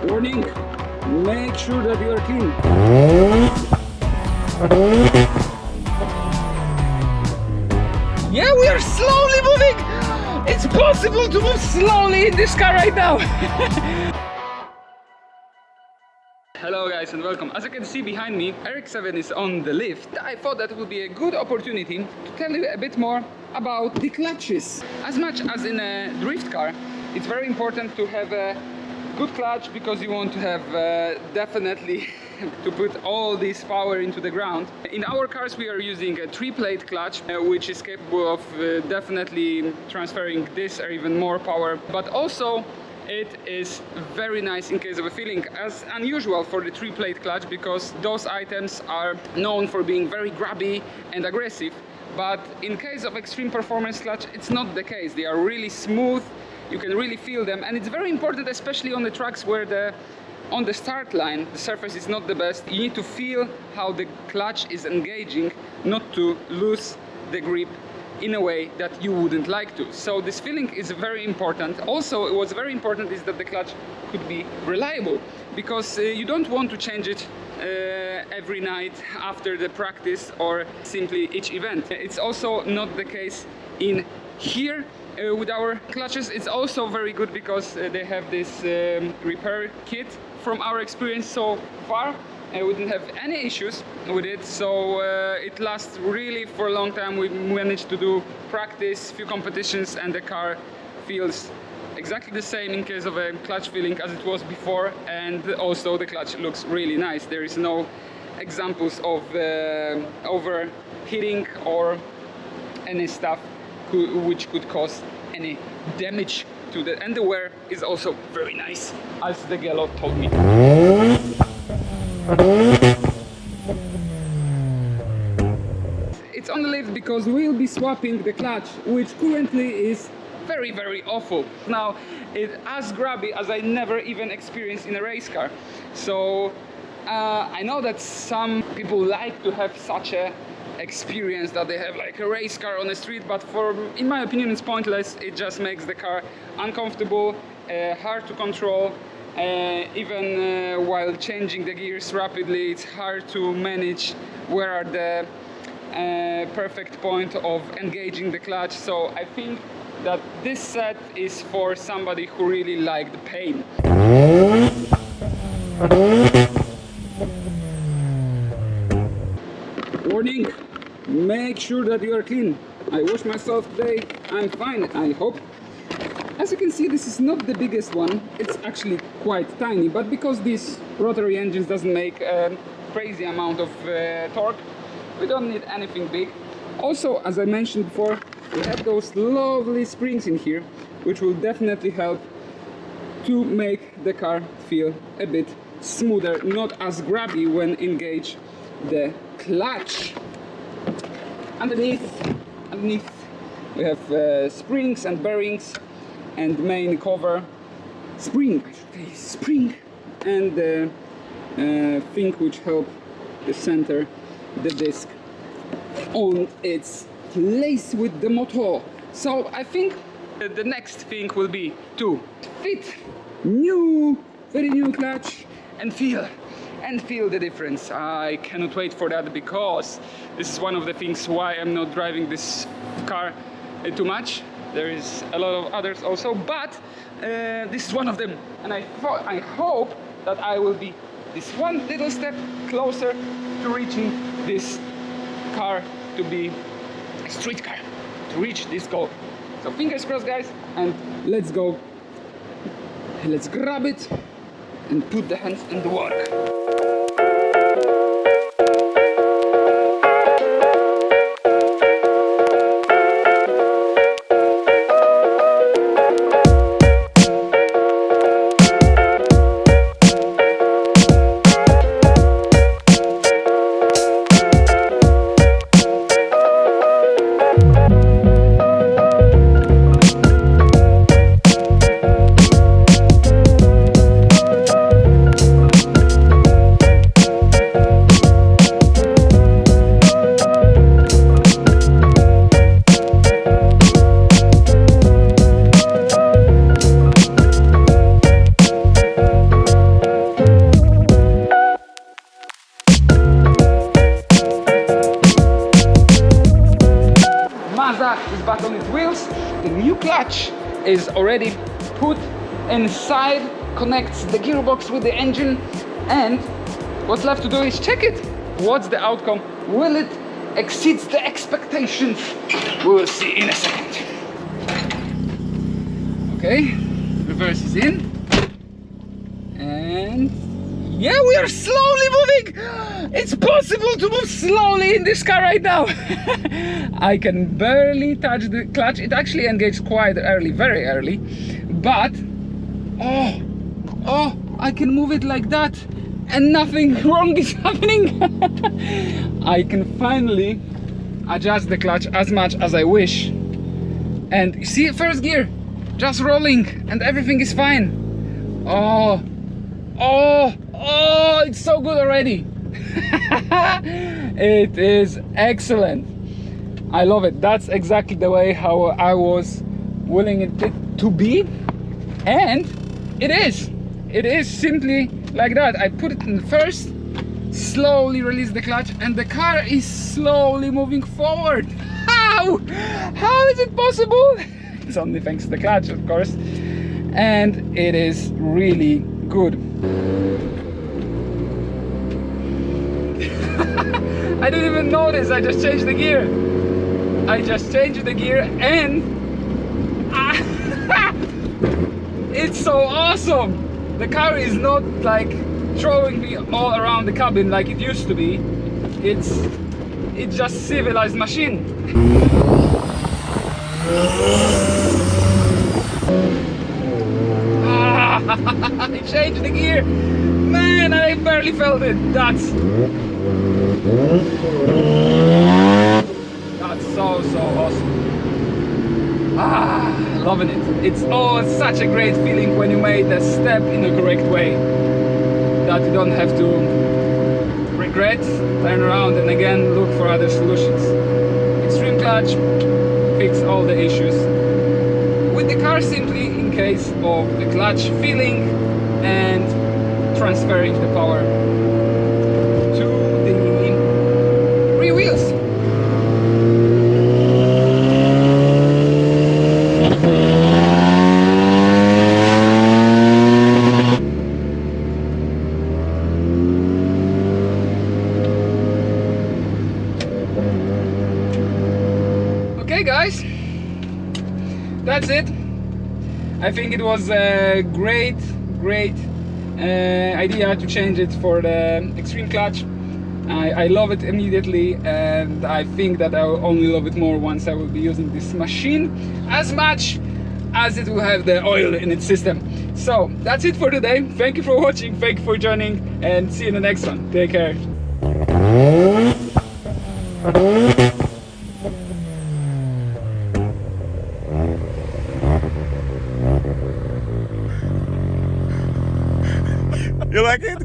Warning, make sure that you are clean. Yeah, we are slowly moving! It's possible to move slowly in this car right now! Hello guys and welcome. As you can see behind me, RX7 is on the lift. I thought that would be a good opportunity to tell you a bit more about the clutches. As much as in a drift car, it's very important to have a good clutch because you want to have definitely to put all this power into the ground. In our cars we are using a 3-plate clutch which is capable of definitely transferring this or even more power, but also it is very nice in case of a feeling, as unusual for the 3-plate clutch because those items are known for being very grabby and aggressive. But in case of extreme performance clutch, it's not the case. They are really smooth, you can really feel them, and it's very important, especially on the tracks where on the start line the surface is not the best. You need to feel how the clutch is engaging, not to lose the grip in a way that you wouldn't like to. So this feeling is very important. Also, what's very important is that the clutch could be reliable, because you don't want to change it every night after the practice or simply each event. It's also not the case in here. With our clutches, it's also very good because they have this repair kit. From our experience so far, we didn't have any issues with it, so it lasts really for a long time. We managed to do practice, few competitions, and the car feels exactly the same in case of a clutch feeling as it was before, and also the clutch looks really nice. There is no examples of overheating or any stuff which could cause any damage to the, and the wear is also very nice, as the Gelo told me. It's on the lift because we'll be swapping the clutch, which currently is very awful. Now it's as grabby as I never even experienced in a race car. So I know that some people like to have such a experience that they have like a race car on the street, but in my opinion it's pointless. It just makes the car uncomfortable, hard to control. Even while changing the gears rapidly, it's hard to manage where are the perfect point of engaging the clutch. So I think that this set is for somebody who really likes the pain. Warning, make sure that you are clean. I washed myself today, I'm fine, I hope. As you can see, this is not the biggest one, it's actually quite tiny, but because these rotary engines doesn't make a crazy amount of torque, we don't need anything big. Also, as I mentioned before, we have those lovely springs in here, which will definitely help to make the car feel a bit smoother, not as grabby when engage the clutch. Underneath we have springs and bearings and main cover spring, and the thing which help the center the disc on its place with the motor. So I think the next thing will be to fit very new clutch and feel the difference. I cannot wait for that, because this is one of the things why I'm not driving this car too much. There is a lot of others also, but this is one of them, and I hope that I will be this one little step closer to reaching this car to be a street car, to reach this goal. So fingers crossed, guys, and let's go. Let's grab it and put the hands in the work. is already put inside, connects the gearbox with the engine, and what's left to do is check it. What's the outcome? Will it exceed the expectations? We will see in a second. Okay, reverse is in, and yeah, we are slowly moving. It's possible to move slowly in this car right now. I can barely touch the clutch. It actually engaged quite early, very early, but oh, I can move it like that and nothing wrong is happening. I can finally adjust the clutch as much as I wish, and you see, first gear just rolling and everything is fine. Oh, it's so good already. It is excellent. I love it. That's exactly the way how I was willing it to be, and it is simply like that. I put it in first, slowly release the clutch, and the car is slowly moving forward. How is it possible? It's only thanks to the clutch, of course, and it is really good. I didn't even notice. I just changed the gear. And it's so awesome. The car is not like throwing me all around the cabin like it used to be. It's just civilized machine. I changed the gear. Man, I barely felt it. That's so awesome. Loving it. It's such a great feeling when you made a step in the correct way, that you don't have to regret, turn around and again look for other solutions. Extreme clutch fix all the issues with the car, simply in case of the clutch feeling and transferring the power to the rear wheels. Okay guys, that's it. I think it was a great idea to change it for the extreme clutch. I love it immediately, and I think that I will only love it more once I will be using this machine as much as it will have the oil in its system. So that's it for today. Thank you for watching, thank you for joining, and see you in the next one. Take care. You like it?